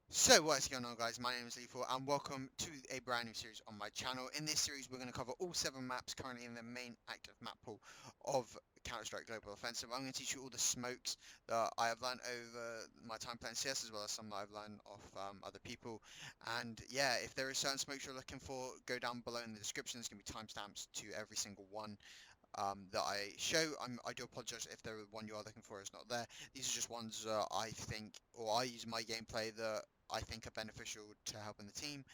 So what's going on, guys? My name is Lethal and welcome to a brand new series on my channel. In this series we're going to cover all 7 maps currently in the main active map pool of Counter-Strike Global Offensive. I'm going to teach you all the smokes that I have learned over my time playing CS, as well as some that I've learned off other people. And yeah, if there are certain smokes you're looking for, go down below in the description. There's going to be timestamps to every single one that I show. I do apologize if the one you are looking for is not there. These are just ones that I think, or I use in my gameplay that I think are beneficial to helping the team.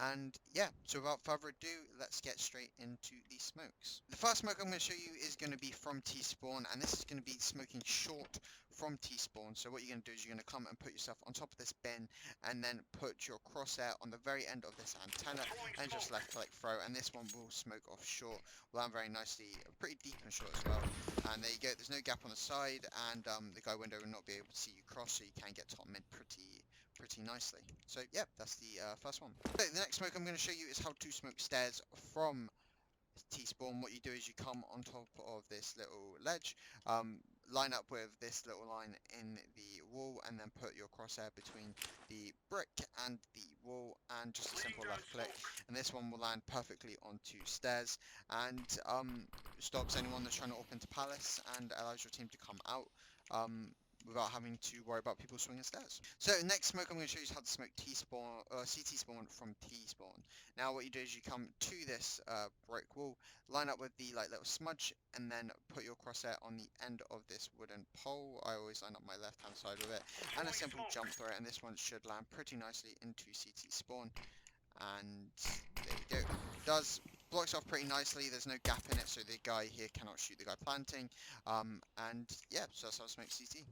And yeah, so without further ado, let's get straight into the smokes. The first smoke I'm going to show you is going to be from T-spawn, and this is going to be smoking short from T-spawn. So what you're going to do is you're going to come and put yourself on top of this bin, and then put your crosshair on the very end of this antenna, and just left click throw, and this one will smoke off short, land very nicely, pretty deep and short as well. And there you go, there's no gap on the side, and the guy window will not be able to see you cross, so you can get top mid pretty nicely. So yeah, that's the first one. So the next smoke I'm going to show you is how to smoke stairs from T-spawn. What you do is you come on top of this little ledge, line up with this little line in the wall, and then put your crosshair between the brick and the wall, and just a simple left click, and this one will land perfectly onto stairs, and stops anyone that's trying to up into palace, and allows your team to come out without having to worry about people swinging stairs. So next smoke I'm going to show you is how to smoke T-spawn, CT spawn from T-spawn. Now what you do is you come to this brick wall, line up with the little smudge, and then put your crosshair on the end of this wooden pole. I always line up my left hand side with it, and a simple jump through it, and this one should land pretty nicely into CT spawn. And there you go. Does blocks off pretty nicely. There's no gap in it, so the guy here cannot shoot the guy planting. And yeah, so that's how to smoke CT.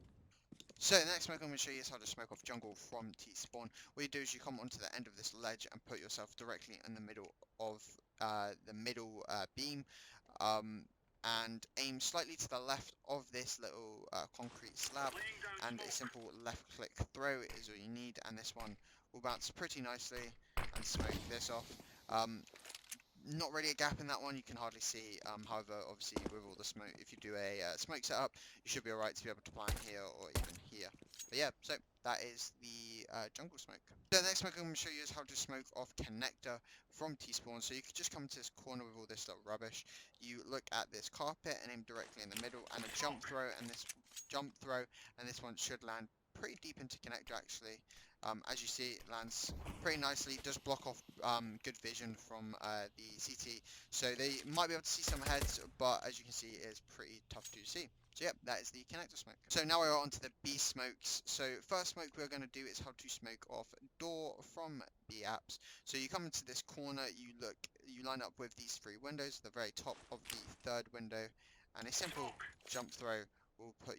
So the next smoke I'm going to show you is how to smoke off jungle from T-spawn. What you do is you come onto the end of this ledge and put yourself directly in the middle of the middle beam, and aim slightly to the left of this little concrete slab, and a simple left click throw is all you need, and this one will bounce pretty nicely and smoke this off. Not really a gap in that one, you can hardly see. However, obviously with all the smoke, if you do a smoke setup, you should be alright to be able to plant here or even here. But yeah, so that is the jungle smoke. So the next smoke I'm going to show you is how to smoke off connector from T-spawn. So you could just come to this corner with all this little rubbish, you look at this carpet and aim directly in the middle, and a jump throw, and this one should land pretty deep into connector actually. As you see, it lands pretty nicely, does block off good vision from the CT, so they might be able to see some heads, but as you can see, it is pretty tough to see. So yep, that is the connector smoke. So now we're on to the B smokes. So first smoke we're going to do is how to smoke off door from B apps. So you come into this corner, you line up with these 3 windows, the very top of the 3rd window, and a simple jump throw will put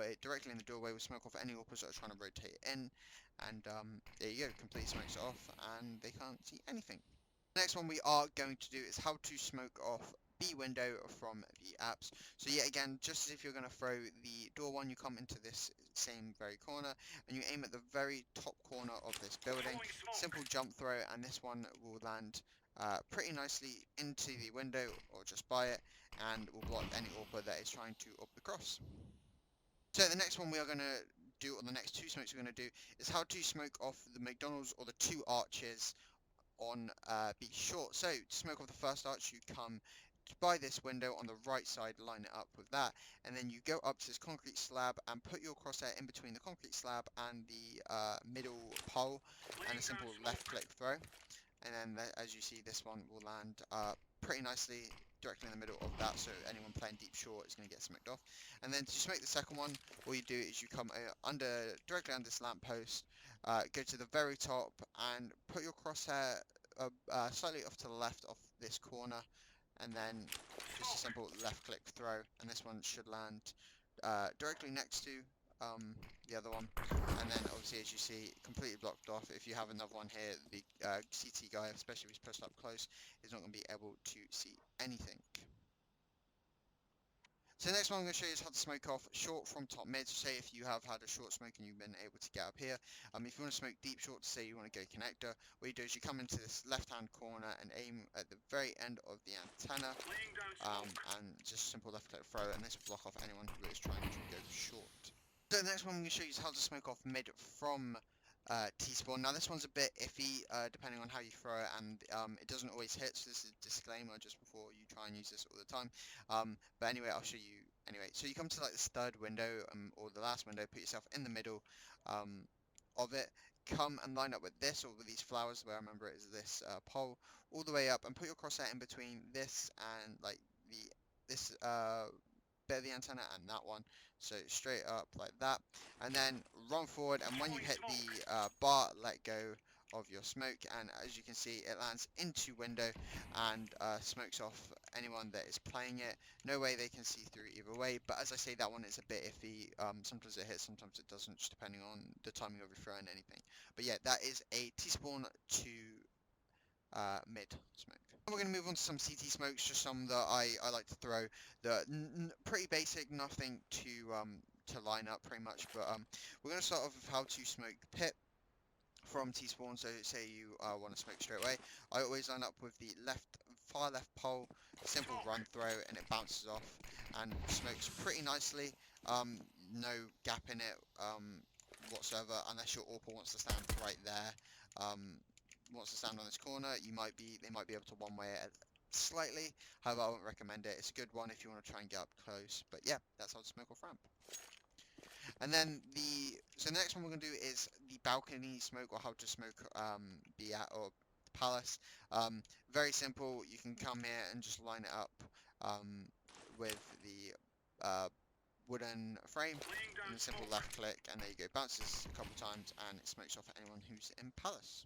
it directly in the doorway. Will smoke off any AWPers that are trying to rotate in, and there you go, complete smokes it off, and they can't see anything. The next one we are going to do is how to smoke off B window from the apps. So yet again, just as if you're going to throw the door one, you come into this same very corner, and you aim at the very top corner of this building. Simple jump throw, and this one will land pretty nicely into the window or just by it, and will block any AWPer that is trying to up the cross. So the next one we are going to do, or the next 2 smokes we're going to do, is how to smoke off the McDonald's or the 2 arches on B short. So to smoke off the first arch, you come by this window on the right side, line it up with that, and then you go up to this concrete slab and put your crosshair in between the concrete slab and the middle pole, and a simple left click throw, and then as you see, this one will land pretty nicely directly in the middle of that, so anyone playing deep short is going to get smoked off. And then to smoke the second one, all you do is you come directly under this lamppost, go to the very top and put your crosshair slightly off to the left of this corner, and then just a simple left click throw, and this one should land directly next to the other one, and then obviously as you see, completely blocked off. If you have another one here, the CT guy, especially if he's pushed up close, is not going to be able to see anything. So the next one I'm going to show you is how to smoke off short from top mid. So say if you have had a short smoke and you've been able to get up here, if you want to smoke deep short, to say you want to go connector, what you do is you come into this left hand corner and aim at the very end of the antenna, and just simple left click throw, and this will block off anyone who is trying to go short. So the next one I'm going to show you is how to smoke off mid from T-spawn. Now this one's a bit iffy depending on how you throw it, and it doesn't always hit, so this is a disclaimer just before you try and use this all the time. But anyway, I'll show you anyway. So you come to like this third window, or the last window, put yourself in the middle of it, come and line up with this, or with these flowers, where I remember it is this pole, all the way up, and put your crosshair in between this and like this bit of the antenna and that one, so straight up like that, and then run forward, and when you hit the bar, let go of your smoke, and as you can see, it lands into window and smokes off anyone that is playing it. No way they can see through either way, but as I say, that one is a bit iffy. Sometimes it hits, sometimes it doesn't, just depending on the timing of your throw and anything. But yeah, that is a T-spawn to mid smoke. We're going to move on to some CT smokes, just some that I like to throw. The pretty basic, nothing to line up pretty much, but we're going to start off with how to smoke pit from T-spawn. So say you want to smoke straight away, I always line up with the far left pole, simple run throw, and it bounces off and smokes pretty nicely. No gap in it whatsoever, unless your AWPer wants to stand right there. Wants to stand on this corner, they might be able to one-way it slightly. However, I won't recommend it. It's a good one if you want to try and get up close. But yeah, that's how to smoke off ramp. And then the next one we're going to do is the balcony smoke, or how to smoke or palace. Very simple. You can come here and just line it up with the wooden frame, and a simple left click, and there you go. Bounces a couple times, and it smokes off anyone who's in palace.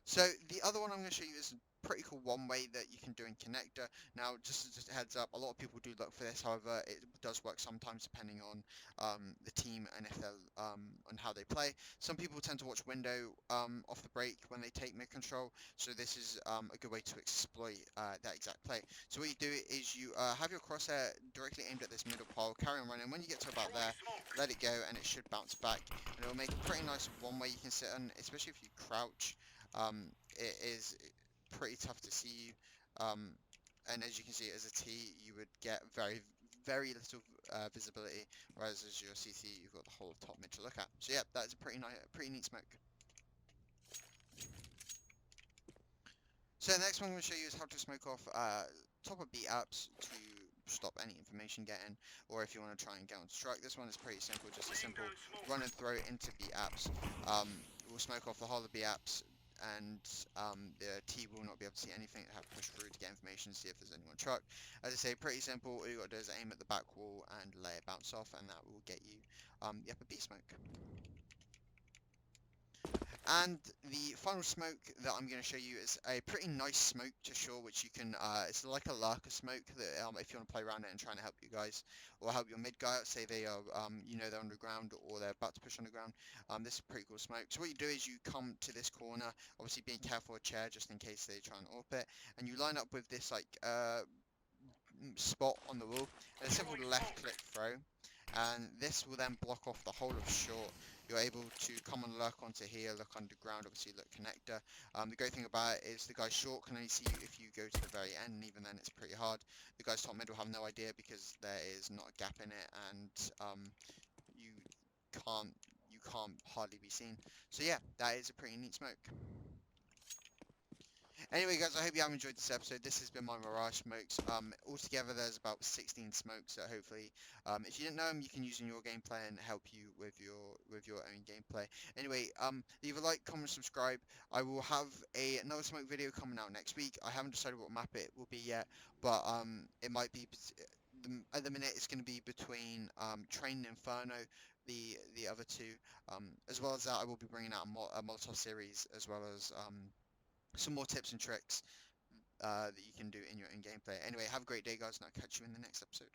So the other one I'm going to show you is a pretty cool one way that you can do in connector. Now, just as a heads up, a lot of people do look for this. However, it does work sometimes depending on the team and if they're on how they play. Some people tend to watch window off the break when they take mid control. So this is a good way to exploit that exact play. So what you do is you have your crosshair directly aimed at this middle pole, carry on running. When you get to about there, let it go, and it should bounce back. And it will make a pretty nice one way you can sit on, especially if you crouch. It is pretty tough to see you, and as you can see, as a T, you would get very little visibility, whereas as your CT, you've got the whole of top mid to look at. So yeah, that's a pretty neat smoke. So the next one I'm going to show you is how to smoke off top of B apps to stop any information getting, or if you want to try and get on strike. This one is pretty simple, just a simple run and throw into B apps. We'll smoke off the whole of B apps, and the T will not be able to see anything. Have to push through to get information, see if there's anyone truck. As I say, pretty simple. All you got to do is aim at the back wall and let it bounce off, and that will get you the upper B smoke. And the final smoke that I'm going to show you is a pretty nice smoke to shore, which you can, it's like a lurker smoke that if you want to play around it and trying to help you guys, or help your mid guy out, say they are, they're underground or they're about to push underground. This is a pretty cool smoke. So what you do is you come to this corner, obviously being careful of a chair just in case they try and AWP it, and you line up with this like spot on the wall, and a simple left click throw, and this will then block off the whole of short. You're able to come and lurk onto here, look underground, obviously look connector. The great thing about it is the guy short can only see you if you go to the very end, and even then it's pretty hard. The guys top mid will have no idea because there is not a gap in it, and you can't hardly be seen. So yeah, that is a pretty neat smoke. Anyway, guys, I hope you have enjoyed this episode. This has been my Mirage smokes. Altogether, there's about 16 smokes. So hopefully, if you didn't know them, you can use in your gameplay and help you with your own gameplay. Anyway, leave a like, comment, subscribe. I will have another smoke video coming out next week. I haven't decided what map it will be yet, but it might be. At the minute, it's going to be between Train and Inferno, the other two. As well as that, I will be bringing out a Molotov series, as well as some more tips and tricks that you can do in your in gameplay. Anyway, have a great day, guys, and I'll catch you in the next episode.